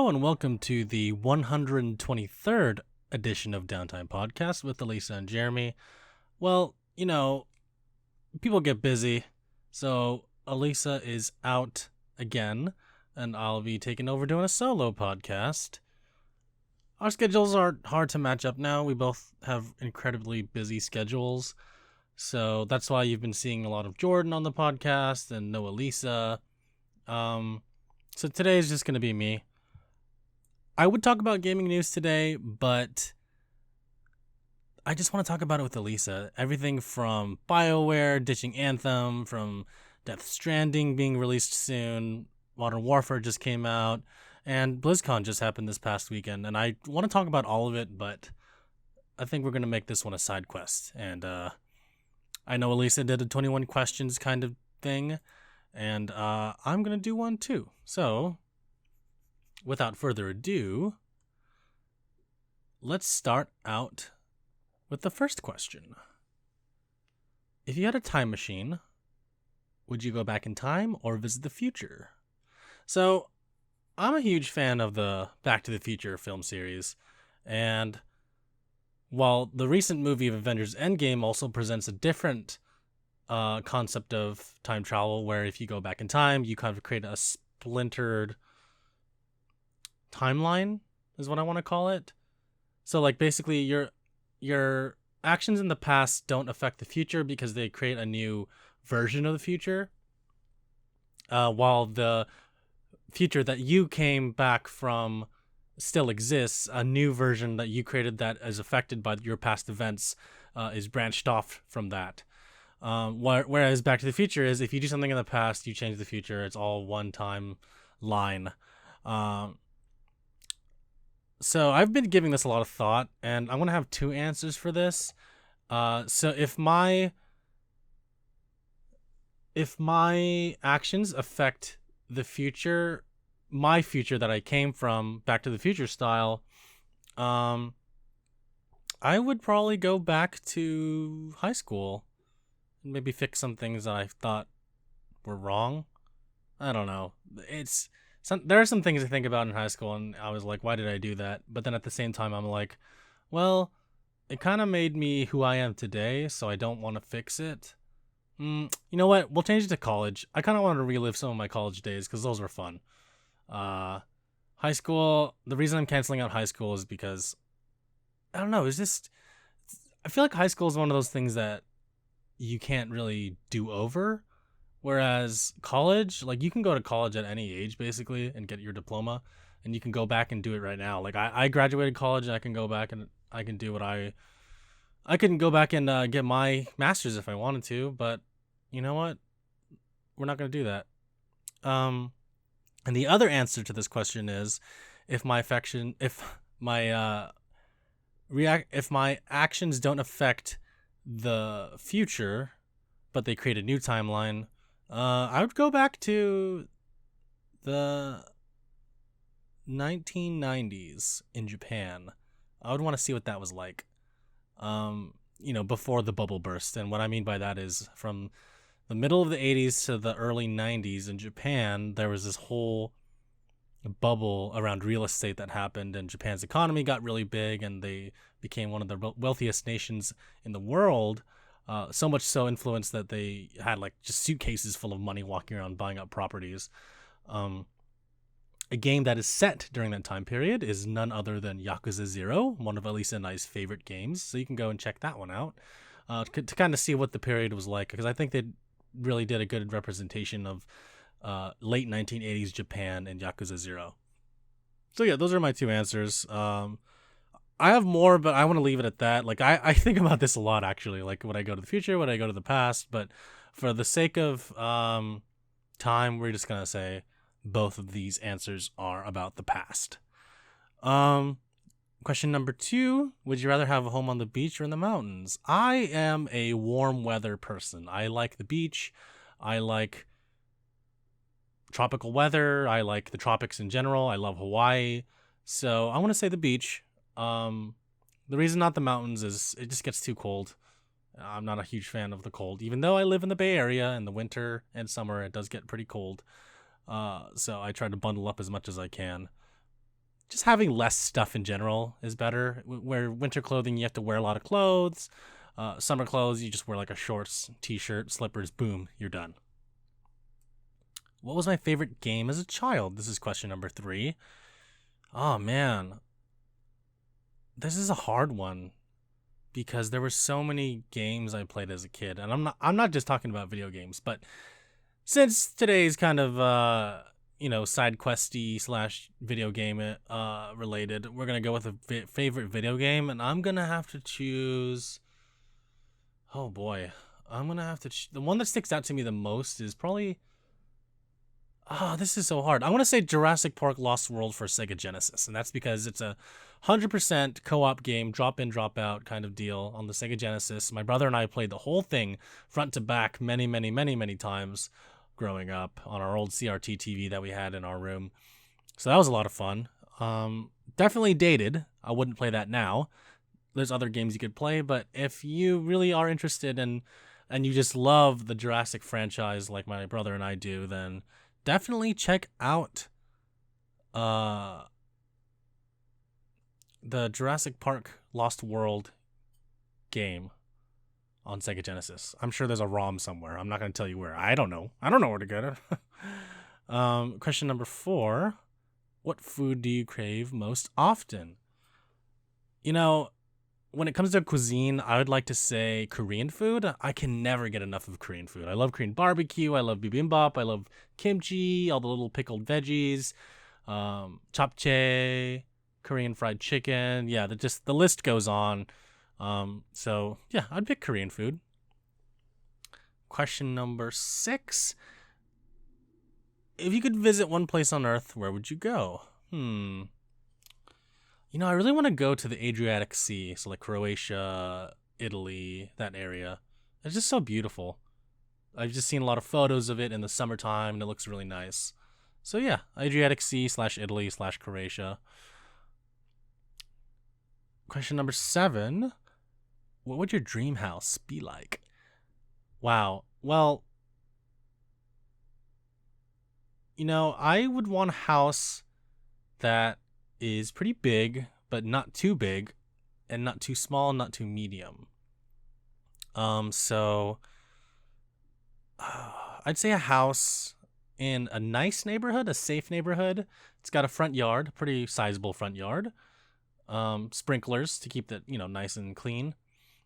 Hello and welcome to the 123rd edition of Downtime Podcast with Alyssa and Jeremy. Well, people get busy, so Alyssa is out again, and I'll be taking over doing a solo podcast. Our schedules are hard to match up now. We both have incredibly busy schedules, so that's why you've been seeing a lot of Jordan on the podcast and no Alyssa. So today is just going to be me. I would talk about gaming news today, but I just want to talk about it with Alyssa. Everything from BioWare ditching Anthem, from Death Stranding being released soon, Modern Warfare just came out, and BlizzCon just happened this past weekend. And I want to talk about all of it, but I think we're going to make this one a side quest. And I know Alyssa did a 21 questions kind of thing, and I'm going to do one too. So without further ado, let's start out with the first question. If you had a time machine, would you go back in time or visit the future? So, I'm a huge fan of the Back to the Future film series, and while the recent movie of Avengers Endgame also presents a different concept of time travel, where if you go back in time, you kind of create a splintered timeline is what I want to call it. So like basically your actions in the past don't affect the future because they create a new version of the future, while the future that you came back from still exists. A new version that you created that is affected by your past events is branched off from that. Whereas Back to the Future is if you do something in the past, you change the future. It's all one time line. So I've been giving this a lot of thought, and I'm going to have two answers for this. So if my actions affect the future, my future that I came from, Back to the Future style, I would probably go back to high school and maybe fix some things that I thought were wrong. I don't know. There are some things I think about in high school, and I was like, why did I do that? But then at the same time, I'm like, well, it kind of made me who I am today, so I don't want to fix it. You know what? We'll change it to college. I kind of want to relive some of my college days because those were fun. High school, the reason I'm canceling out high school is because, I don't know, I feel like high school is one of those things that you can't really do over. Whereas college, like you can go to college at any age basically and get your diploma, and you can go back and do it right now. Like I graduated college, and I can go back and I can do what I can go back and get my master's if I wanted to, but you know what? We're not going to do that. And the other answer to this question is if my actions don't affect the future, but they create a new timeline, I would go back to the 1990s in Japan. I would want to see what that was like, before the bubble burst. And what I mean by that is from the middle of the 80s to the early 90s in Japan, there was this whole bubble around real estate that happened, and Japan's economy got really big, and they became one of the wealthiest nations in the world. So much so influenced that they had like just suitcases full of money walking around buying up properties. A game that is set during that time period is none other than Yakuza 0, one of Alyssa and I's favorite games. So you can go and check that one out to kind of see what the period was like, because I think they really did a good representation of late 1980s Japan in Yakuza 0. So yeah, those are my two answers. I have more, but I want to leave it at that. Like, I think about this a lot, actually. Like, would I go to the future? Would I go to the past? But for the sake of time, we're just going to say both of these answers are about the past. Question number 2. Would you rather have a home on the beach or in the mountains? I am a warm weather person. I like the beach. I like tropical weather. I like the tropics in general. I love Hawaii. So I want to say the beach. The reason not the mountains is it just gets too cold. I'm not a huge fan of the cold, even though I live in the Bay Area. In the winter and summer, it does get pretty cold. So I try to bundle up as much as I can. just having less stuff in general is better. Where winter clothing, you have to wear a lot of clothes. Summer clothes, you just wear like a shorts, t-shirt, slippers, boom, you're done. What was my favorite game as a child? This is question number 3. Oh man, this is a hard one because there were so many games I played as a kid, and I'm not just talking about video games, but since today's kind of side questy / video game related, we're gonna go with a favorite video game, and I'm gonna have to choose. Oh boy, I'm gonna have to. The one that sticks out to me the most is probably. This is so hard. I want to say Jurassic Park Lost World for Sega Genesis, and that's because it's a 100% co-op game, drop in, drop out kind of deal on the Sega Genesis. My brother and I played the whole thing front to back many, many, many, many times growing up on our old CRT TV that we had in our room. So that was a lot of fun. Definitely dated. I wouldn't play that now. There's other games you could play, but if you really are interested and you just love the Jurassic franchise like my brother and I do, then definitely check out the Jurassic Park Lost World game on Sega Genesis. I'm sure there's a ROM somewhere. I'm not going to tell you where. I don't know where to get it. Question number 4. What food do you crave most often? When it comes to cuisine, I would like to say Korean food. I can never get enough of Korean food. I love Korean barbecue. I love bibimbap. I love kimchi, all the little pickled veggies, japchae, Korean fried chicken. Yeah, the list goes on. So yeah, I'd pick Korean food. Question number 6. If you could visit one place on Earth, where would you go? I really want to go to the Adriatic Sea, so like Croatia, Italy, that area. It's just so beautiful. I've just seen a lot of photos of it in the summertime, and it looks really nice. So yeah, Adriatic Sea / Italy / Croatia. Question number 7. What would your dream house be like? Wow. Well, I would want a house that is pretty big, but not too big, and not too small, not too medium. So I'd say a house in a nice neighborhood, a safe neighborhood. It's got a front yard, pretty sizable front yard. Sprinklers to keep it, nice and clean.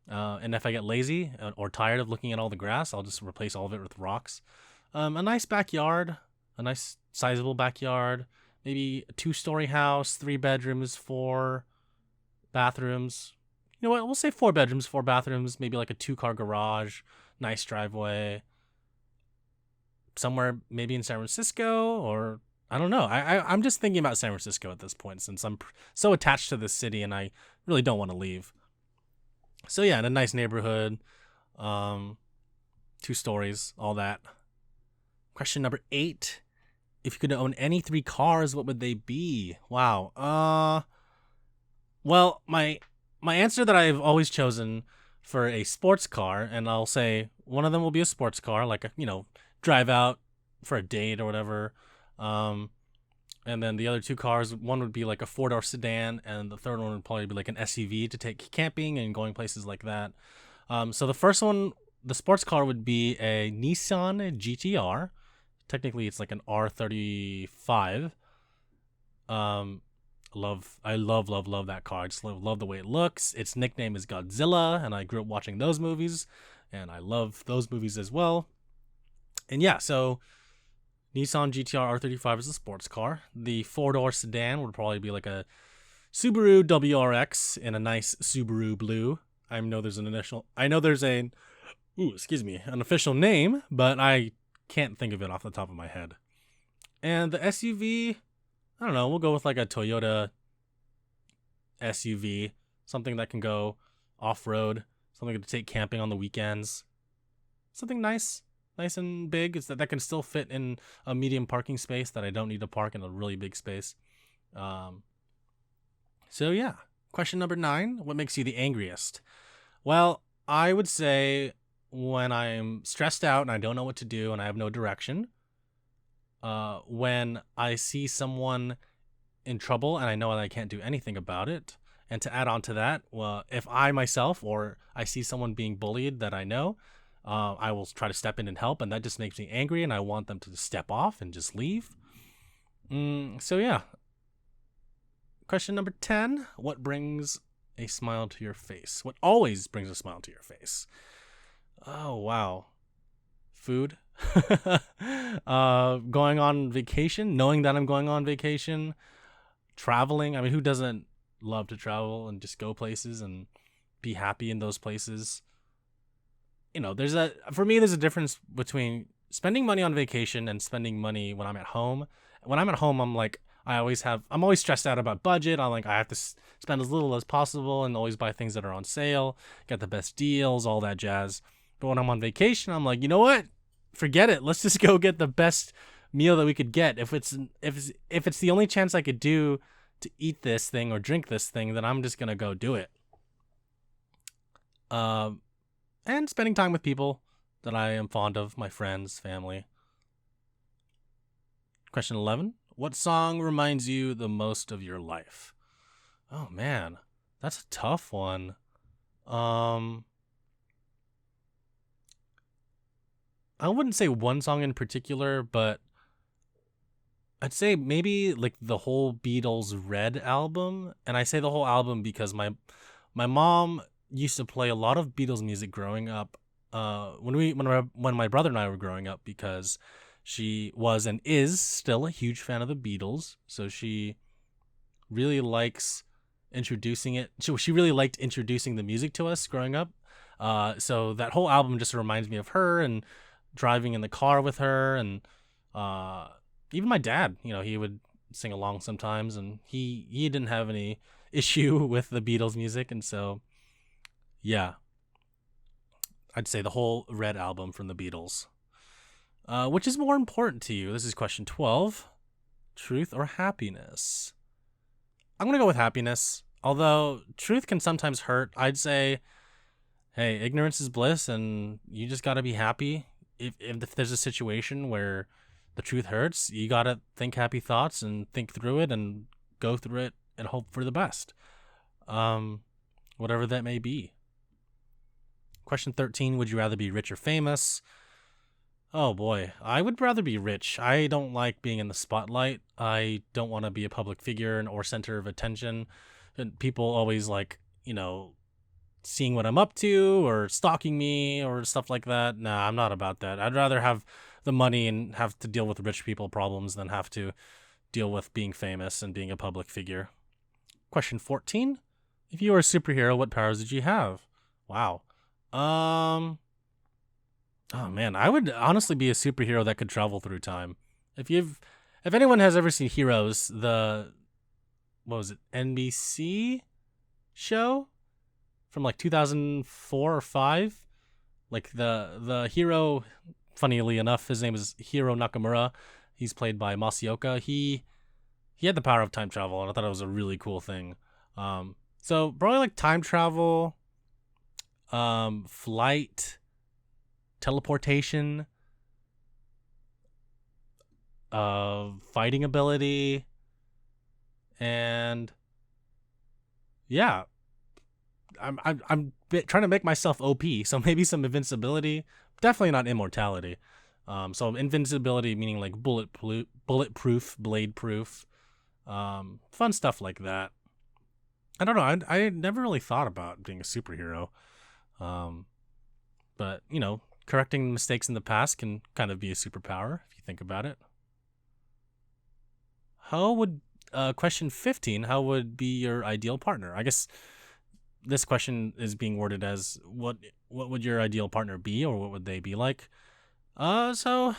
And if I get lazy or tired of looking at all the grass, I'll just replace all of it with rocks. A nice backyard, a nice sizable backyard. Maybe a 2-story house, 3 bedrooms, 4 bathrooms. You know what? We'll say 4 bedrooms, 4 bathrooms. Maybe like a 2-car garage, nice driveway. Somewhere maybe in San Francisco, or I don't know. I'm just thinking about San Francisco at this point since I'm so attached to this city and I really don't want to leave. So yeah, in a nice neighborhood, 2 stories, all that. Question number 8. If you could own any 3 cars, what would they be? Wow. Well, my answer that I've always chosen for a sports car, and I'll say one of them will be a sports car, like drive out for a date or whatever. And then the other 2 cars, one would be like a 4-door sedan, and the third one would probably be like an SUV to take camping and going places like that. So the first one, the sports car, would be a Nissan GTR. Technically, it's like an R35. I love that car. I just love the way it looks. Its nickname is Godzilla, and I grew up watching those movies, and I love those movies as well. And yeah, so Nissan GTR R35 is a sports car. The 4-door sedan would probably be like a Subaru WRX in a nice Subaru blue. I know there's an official name, but I can't think of it off the top of my head. And the SUV, I don't know, we'll go with like a Toyota SUV, something that can go off-road, something to take camping on the weekends. Something nice and big, is that can still fit in a medium parking space that I don't need to park in a really big space. So yeah, question number 9, what makes you the angriest? Well, I would say when I'm stressed out and I don't know what to do and I have no direction, when I see someone in trouble and I know that I can't do anything about it. And to add on to that, well, if I myself or I see someone being bullied that I know, I will try to step in and help, and that just makes me angry, and I want them to step off and just leave. So yeah. Question number 10. What brings a smile to your face? What always brings a smile to your face? Oh, wow. Food. Going on vacation, knowing that I'm going on vacation, traveling. I mean, who doesn't love to travel and just go places and be happy in those places? You know, for me, there's a difference between spending money on vacation and spending money when I'm at home. When I'm at home, I'm always stressed out about budget. I have to spend as little as possible and always buy things that are on sale, get the best deals, all that jazz. But when I'm on vacation, I'm like, you know what? Forget it. Let's just go get the best meal that we could get. If it's the only chance I could do to eat this thing or drink this thing, then I'm just gonna go do it. And spending time with people that I am fond of, my friends, family. Question 11. What song reminds you the most of your life? Oh man, that's a tough one. I wouldn't say one song in particular, but I'd say maybe like the whole Beatles Red album. And I say the whole album because my mom used to play a lot of Beatles music growing up. When my brother and I were growing up, because she was and is still a huge fan of the Beatles. So she really likes introducing it. She really liked introducing the music to us growing up. So that whole album just reminds me of her and driving in the car with her, and even my dad, he would sing along sometimes, and he didn't have any issue with the Beatles music. And so yeah, I'd say the whole Red album from the Beatles. Which is more important to you? This is question 12. Truth or happiness? I'm gonna go with happiness, although truth can sometimes hurt. I'd say, hey, ignorance is bliss, and you just gotta be happy. If there's a situation where the truth hurts, you gotta think happy thoughts and think through it and go through it and hope for the best. Whatever that may be. Question 13, would you rather be rich or famous? Oh boy, I would rather be rich. I don't like being in the spotlight. I don't want to be a public figure or center of attention. And people always seeing what I'm up to or stalking me or stuff like that. Nah, I'm not about that. I'd rather have the money and have to deal with rich people problems than have to deal with being famous and being a public figure. Question 14. If you were a superhero, what powers did you have? Wow. Oh man, I would honestly be a superhero that could travel through time. If anyone has ever seen Heroes, what was it, NBC show from like 2004 or 5, like the hero, funnily enough, his name is Hiro Nakamura. He's played by Masaoka. He had the power of time travel, and I thought it was a really cool thing. So probably like time travel, flight, teleportation, fighting ability, and yeah, I'm trying to make myself OP, so maybe some invincibility, definitely not immortality. So invincibility meaning like bulletproof, blade proof, fun stuff like that. I don't know. I never really thought about being a superhero, but correcting mistakes in the past can kind of be a superpower if you think about it. Question 15, how would be your ideal partner? I guess this question is being worded as what would your ideal partner be, or what would they be like? So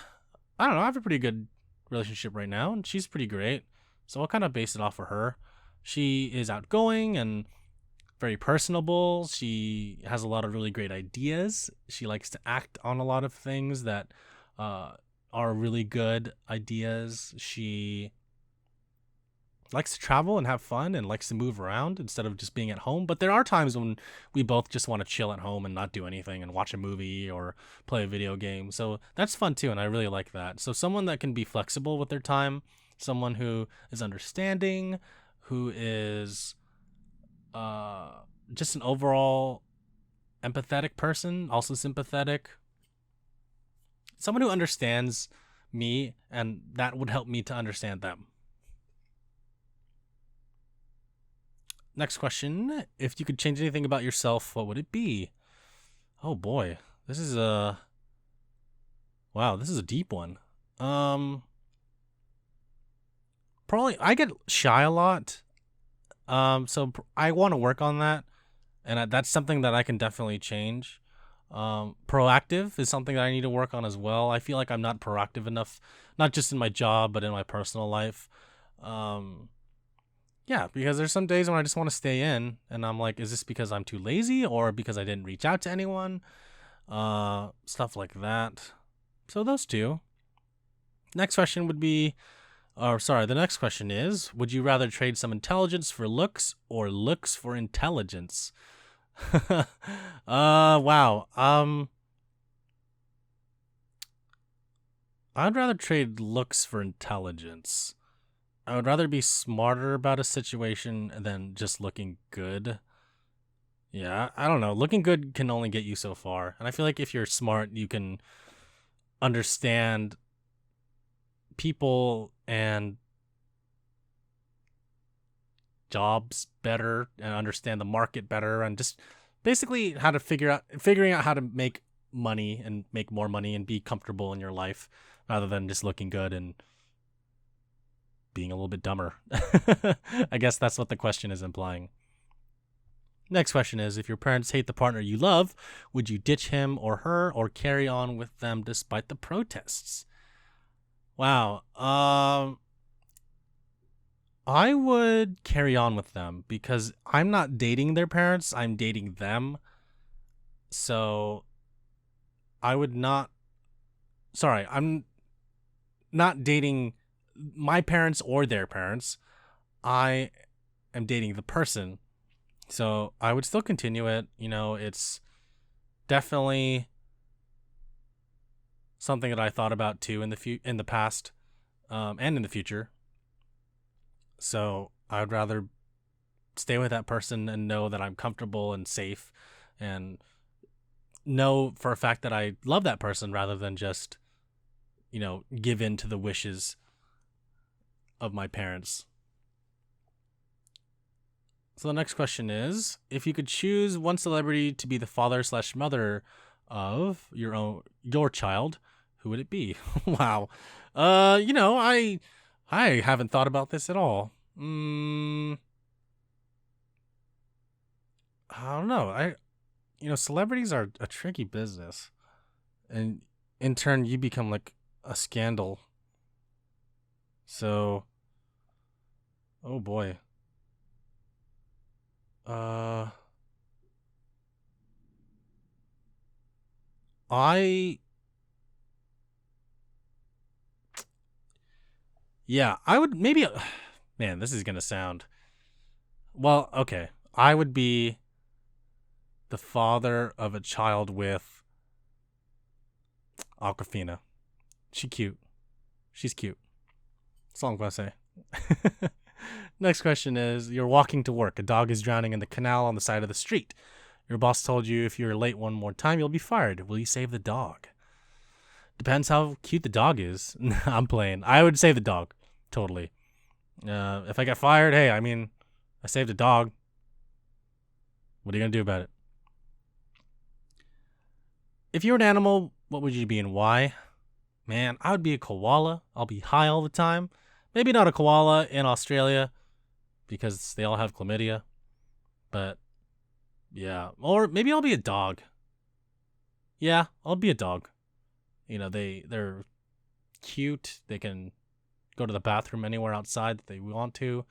I don't know. I have a pretty good relationship right now, and she's pretty great. So I'll kind of base it off of her. She is outgoing and very personable. She has a lot of really great ideas. She likes to act on a lot of things that are really good ideas. She likes to travel and have fun and likes to move around instead of just being at home. But there are times when we both just want to chill at home and not do anything and watch a movie or play a video game. So that's fun too, and I really like that. So someone that can be flexible with their time, someone who is understanding, who is just an overall empathetic person, also sympathetic. Someone who understands me, and that would help me to understand them. Next question. If you could change anything about yourself, what would it be? Oh boy. This is a deep one. Probably I get shy a lot. So I want to work on that, and that's something that I can definitely change. Proactive is something that I need to work on as well. I feel like I'm not proactive enough, not just in my job, but in my personal life. Yeah, because there's some days when I just want to stay in, and I'm like, is this because I'm too lazy or because I didn't reach out to anyone? Stuff like that. So those two. Next question would be, the next question is, would you rather trade some intelligence for looks or looks for intelligence? Wow. I'd rather trade looks for intelligence. I would rather be smarter about a situation than just looking good. Yeah, I don't know. Looking good can only get you so far. And I feel like if you're smart, you can understand people and jobs better and understand the market better and just basically how to figuring out how to make money and make more money and be comfortable in your life rather than just looking good and being a little bit dumber. I guess that's what the question is implying. Next question is, if your parents hate the partner you love, would you ditch him or her or carry on with them despite the protests? Wow. I would carry on with them because I'm not dating their parents, I'm dating them. So I would not I'm not dating my parents or their parents. I am dating the person. So I would still continue it. It's definitely something that I thought about too in the past, and in the future. So I would rather stay with that person and know that I'm comfortable and safe, and know for a fact that I love that person rather than just, give in to the wishes of my parents. So the next question is, if you could choose one celebrity to be the father/mother of your child, who would it be? Wow. I haven't thought about this at all. I don't know. Celebrities are a tricky business, and in turn, you become like a scandal. So, oh boy. I would maybe, man, this is gonna sound, well, okay. I would be the father of a child with Aquafina. She's cute. That's all I'm gonna say. Next question is, you're walking to work. A dog is drowning in the canal on the side of the street. Your boss told you if you're late one more time, you'll be fired. Will you save the dog? Depends how cute the dog is. I'm playing. I would save the dog. Totally. If I get fired, hey, I saved a dog. What are you going to do about it? If you were an animal, what would you be and why? Man, I would be a koala. I'll be high all the time. Maybe not a koala in Australia because they all have chlamydia. But yeah, or maybe I'll be a dog. Yeah, I'll be a dog. They're cute. They can go to the bathroom anywhere outside that they want to.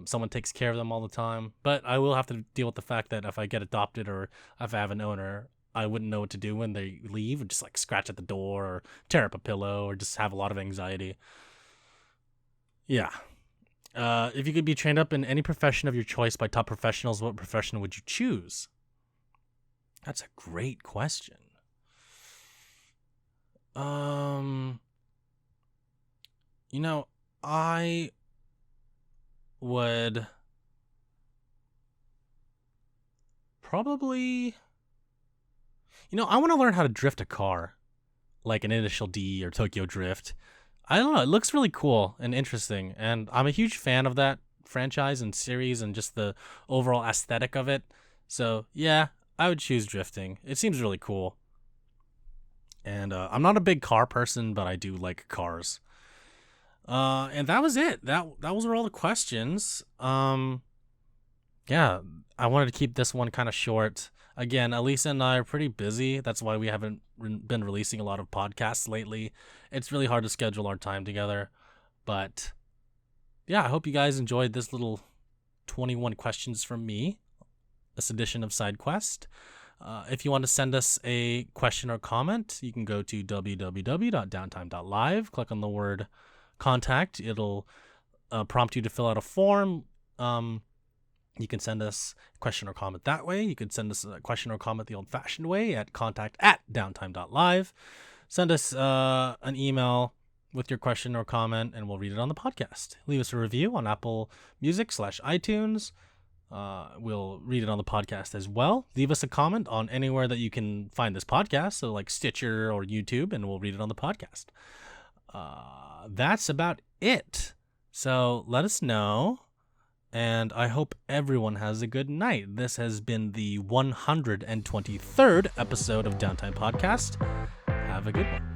Someone takes care of them all the time. But I will have to deal with the fact that if I get adopted or if I have an owner, I wouldn't know what to do when they leave, and just like scratch at the door or tear up a pillow or just have a lot of anxiety. Yeah. If you could be trained up in any profession of your choice by top professionals, what profession would you choose? That's a great question. I would probably, I want to learn how to drift a car, like an Initial D or Tokyo Drift. I don't know. It looks really cool and interesting, and I'm a huge fan of that franchise and series and just the overall aesthetic of it. So yeah, I would choose drifting. It seems really cool. And I'm not a big car person, but I do like cars. And that was it. That was all the questions. Yeah, I wanted to keep this one kind of short. Again, Alyssa and I are pretty busy. That's why we haven't been releasing a lot of podcasts lately. It's really hard to schedule our time together. But yeah, I hope you guys enjoyed this little 21 questions from me, this edition of Sidequest. If you want to send us a question or comment, you can go to www.Downtime.Live, click on the word contact. It'll prompt you to fill out a form. You can send us a question or comment that way. You can send us a question or comment the old-fashioned way at contact@Downtime.Live. Send us an email with your question or comment, and we'll read it on the podcast. Leave us a review on Apple Music/iTunes. We'll read it on the podcast as well. Leave us a comment on anywhere that you can find this podcast, so like Stitcher or YouTube, and we'll read it on the podcast. That's about it. So let us know, and I hope everyone has a good night. This has been the 123rd episode of Downtime Podcast. Have a good one.